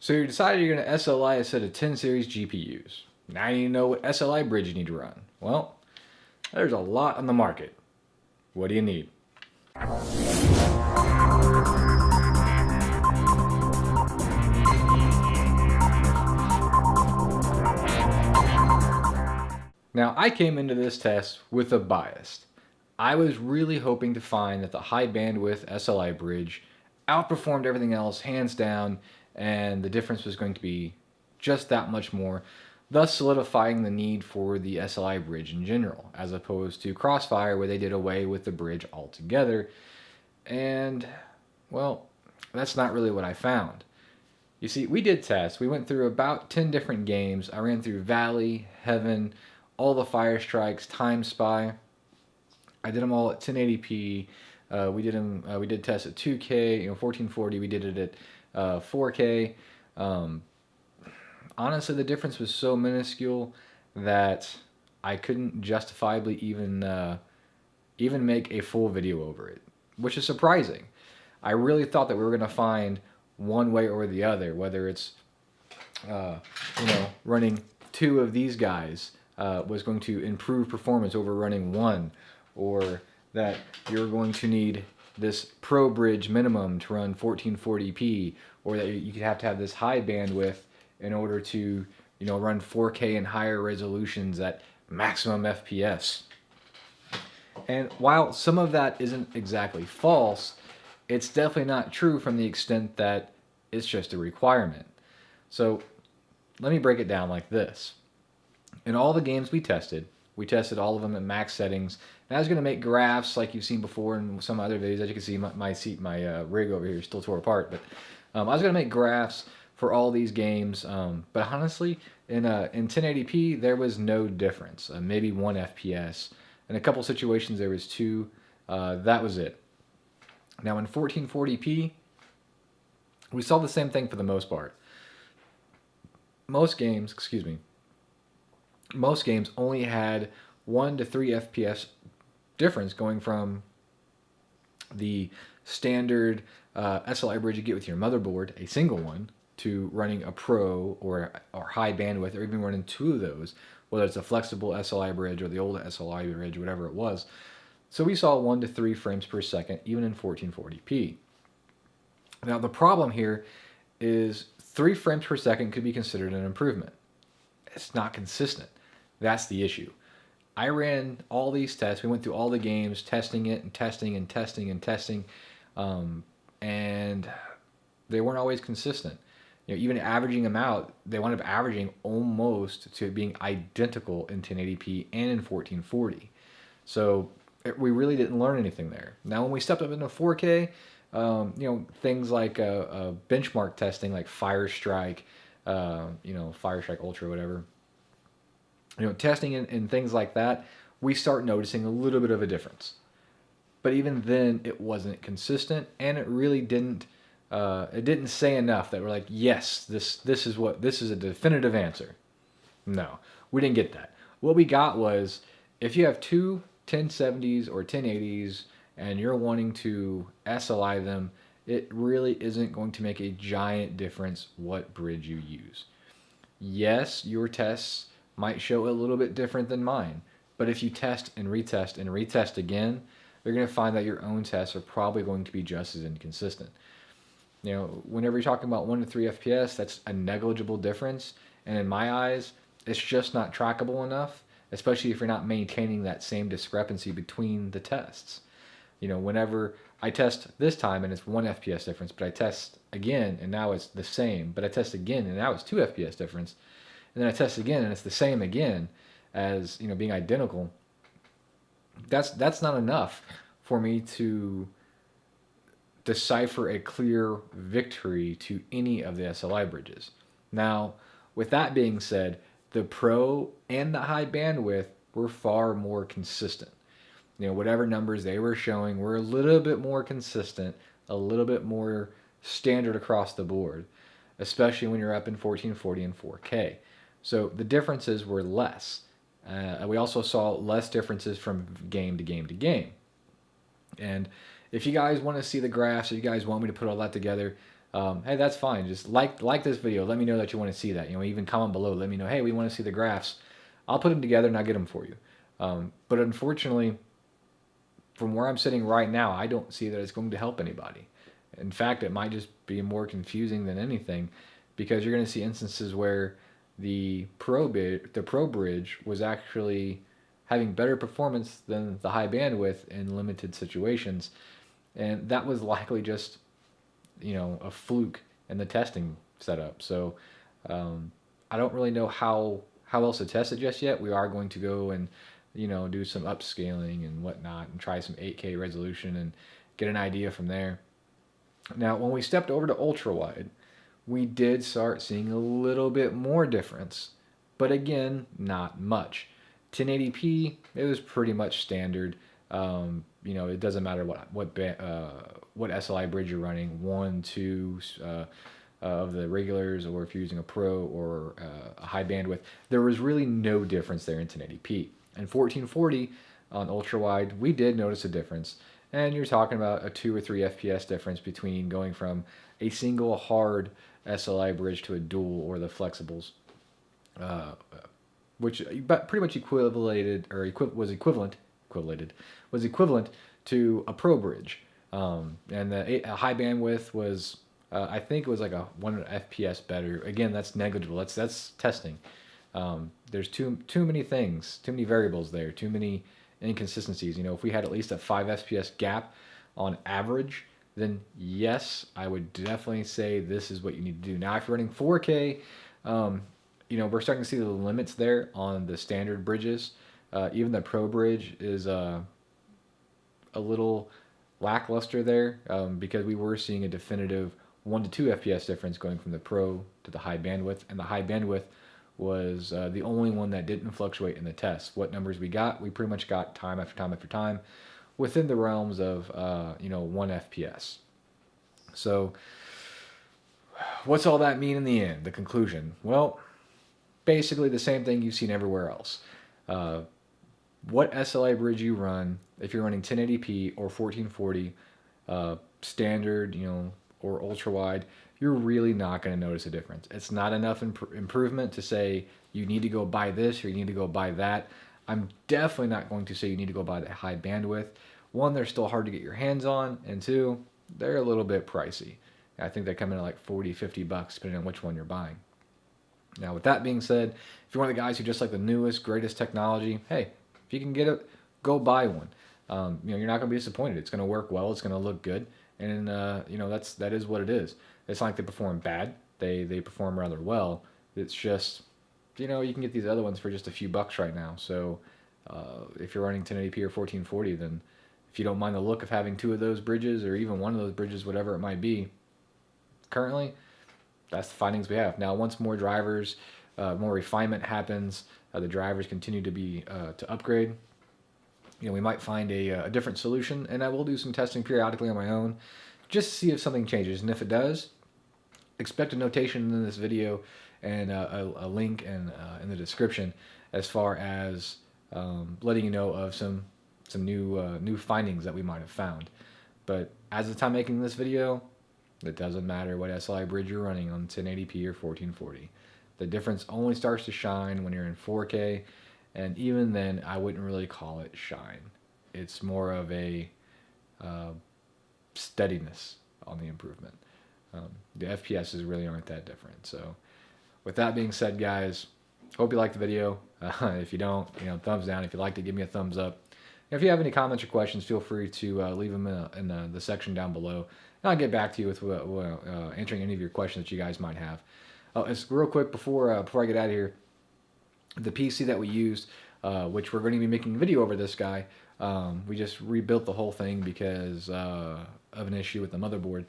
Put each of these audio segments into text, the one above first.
So you decided you're going to SLI a set of 10 series GPUs. Now you know what SLI bridge you need to run. Well, there's a lot on the market. What do you need? Now, I came into this test with a bias. I was really hoping to find that the high bandwidth SLI bridge outperformed everything else hands down, and the difference was going to be just that much more, thus solidifying the need for the SLI bridge in general, as opposed to Crossfire where they did away with the bridge altogether. And, well, that's not really what I found. You see, we did tests. We went through about 10 different games. I ran through Valley, Heaven, all the Fire Strikes, Time Spy. I did them all at 1080p. We did them. We did tests at 2K, 1440. We did it at 4K. Honestly, the difference was so minuscule that I couldn't justifiably even make a full video over it, which is surprising. I really thought that we were going to find one way or the other, whether it's running two of these guys was going to improve performance over running one, or that you're going to need this Pro Bridge minimum to run 1440p, or that you could have to have this high bandwidth in order to run 4K and higher resolutions at maximum FPS. And while some of that isn't exactly false, it's definitely not true from the extent that it's just a requirement. So let me break it down like this. In all the games we tested all of them at max settings. And I was going to make graphs like you've seen before in some other videos. As you can see, my rig over here is still tore apart. But I was going to make graphs for all these games. But honestly, in 1080p, there was no difference. Maybe 1 FPS. In a couple situations, there was 2. That was it. Now in 1440p, we saw the same thing for the most part. Most games only had 1 to 3 FPS difference going from the standard SLI bridge you get with your motherboard, a single one, to running a Pro or high bandwidth, or even running 2 of those, whether it's a flexible SLI bridge or the old SLI bridge, whatever it was. So we saw 1 to 3 frames per second, even in 1440p. Now the problem here is 3 frames per second could be considered an improvement. It's not consistent. That's the issue. I ran all these tests. We went through all the games, testing it and testing and testing and testing, and they weren't always consistent. Even averaging them out, they wound up averaging almost to being identical in 1080p and in 1440. So we really didn't learn anything there. Now, when we stepped up into 4K, things like benchmark testing, like Fire Strike, Fire Strike Ultra, whatever. Testing and things like that, we start noticing a little bit of a difference. But even then, it wasn't consistent, and it really didn't. It didn't say enough that we're like, yes, this is a definitive answer. No, we didn't get that. What we got was, if you have two 1070s or 1080s and you're wanting to SLI them, it really isn't going to make a giant difference what bridge you use. Yes, your tests might show a little bit different than mine, but if you test and retest again, you're going to find that your own tests are probably going to be just as inconsistent. Whenever you're talking about 1 to 3 FPS, that's a negligible difference, and in my eyes, it's just not trackable enough, especially if you're not maintaining that same discrepancy between the tests. Whenever I test this time and it's 1 FPS difference, but I test again and now it's the same, but I test again and now it's 2 FPS difference, and then I test again and it's the same again as being identical, that's not enough for me to decipher a clear victory to any of the SLI bridges. Now, with that being said, the Pro and the high bandwidth were far more consistent. Whatever numbers they were showing were a little bit more consistent, a little bit more standard across the board, especially when you're up in 1440 and 4K. So the differences were less. We also saw less differences from game to game to game. And if you guys want to see the graphs, if you guys want me to put all that together, hey, that's fine. Just like this video. Let me know that you want to see that. Even comment below. Let me know, hey, we want to see the graphs. I'll put them together and I'll get them for you. But unfortunately, from where I'm sitting right now, I don't see that it's going to help anybody. In fact, it might just be more confusing than anything, because you're going to see instances where the Pro Bridge was actually having better performance than the high bandwidth in limited situations, and that was likely just a fluke in the testing setup. So I don't really know how else to test it just yet. We are going to go and do some upscaling and whatnot and try some 8K resolution and get an idea from there. Now, when we stepped over to ultra wide, we did start seeing a little bit more difference, but again, not much. 1080p, it was pretty much standard. It doesn't matter what SLI bridge you're running, 1, 2 of the regulars, or if you're using a Pro or a high bandwidth. There was really no difference there in 1080p. And 1440 on ultra wide, we did notice a difference. And you're talking about a 2 or 3 FPS difference between going from a single hard SLI bridge to a dual or the flexibles, which pretty much was equivalent to a Pro bridge. And the high bandwidth was, I think it was like a 1 FPS better. Again, that's negligible. That's testing. There's too many things, too many variables there, too many inconsistencies. If we had at least a 5 FPS gap on average, then yes, I would definitely say this is what you need to do. Now, if you're running 4K, we're starting to see the limits there on the standard bridges. Even the Pro bridge is a little lackluster there, because we were seeing a definitive 1 to 2 FPS difference going from the Pro to the high bandwidth, and the high bandwidth was the only one that didn't fluctuate in the test. What numbers we pretty much got time after time after time within the realms of 1 FPS. So what's all that mean in the end, the conclusion? Well, basically the same thing you've seen everywhere else. What SLI bridge you run, if you're running 1080p or 1440 standard, or ultra wide, you're really not going to notice a difference. It's not enough improvement to say you need to go buy this or you need to go buy that. I'm definitely not going to say you need to go buy the high bandwidth. 1, they're still hard to get your hands on, and 2, they're a little bit pricey. I think they come in at like $40-$50 depending on which one you're buying. Now, with that being said, if you're one of the guys who just like the newest, greatest technology, hey, if you can get it, go buy one. You're not going to be disappointed. It's going to work well. It's going to look good, and that is what it is. It's not like they perform bad. They perform rather well. It's just, you can get these other ones for just a few bucks right now. So if you're running 1080p or 1440, then if you don't mind the look of having 2 of those bridges or even 1 of those bridges, whatever it might be, currently, that's the findings we have. Now, once more drivers, more refinement happens, the drivers continue to be to upgrade, we might find a different solution, and I will do some testing periodically on my own just to see if something changes. And if it does, expect a notation in this video and a link in the description as far as letting you know of some new findings that we might have found. But as of the time making this video, it doesn't matter what SLI bridge you're running on 1080p or 1440. The difference only starts to shine when you're in 4K, and even then, I wouldn't really call it shine. It's more of a steadiness on the improvement. The FPSs really aren't that different. So with that being said, guys, hope you liked the video. If you don't, thumbs down. If you liked it, give me a thumbs up. If you have any comments or questions, feel free to leave them in the section down below, and I'll get back to you with answering any of your questions that you guys might have. It's real quick before I get out of here. The PC that we used, which we're going to be making a video over this guy, we just rebuilt the whole thing because of an issue with the motherboard.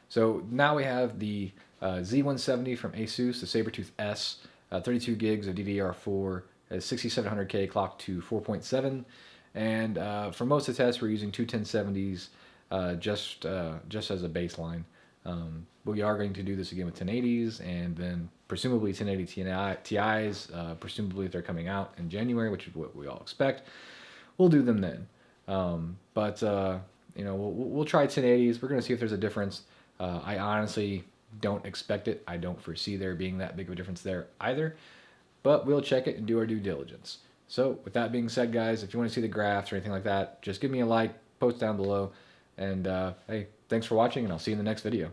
So now we have the Z170 from Asus, the Sabertooth S, 32 gigs of DDR4, 6700K clocked to 4.7, and for most of the tests we're using two 1070s just as a baseline. We are going to do this again with 1080s, and then presumably 1080 Ti's, presumably if they're coming out in January, which is what we all expect, we'll do them then. But we'll try 1080s. We're going to see if there's a difference. I honestly don't expect it. I don't foresee there being that big of a difference there either, but we'll check it and do our due diligence. So with that being said, guys, if you want to see the graphs or anything like that, just give me a like, post down below, and hey, thanks for watching, and I'll see you in the next video.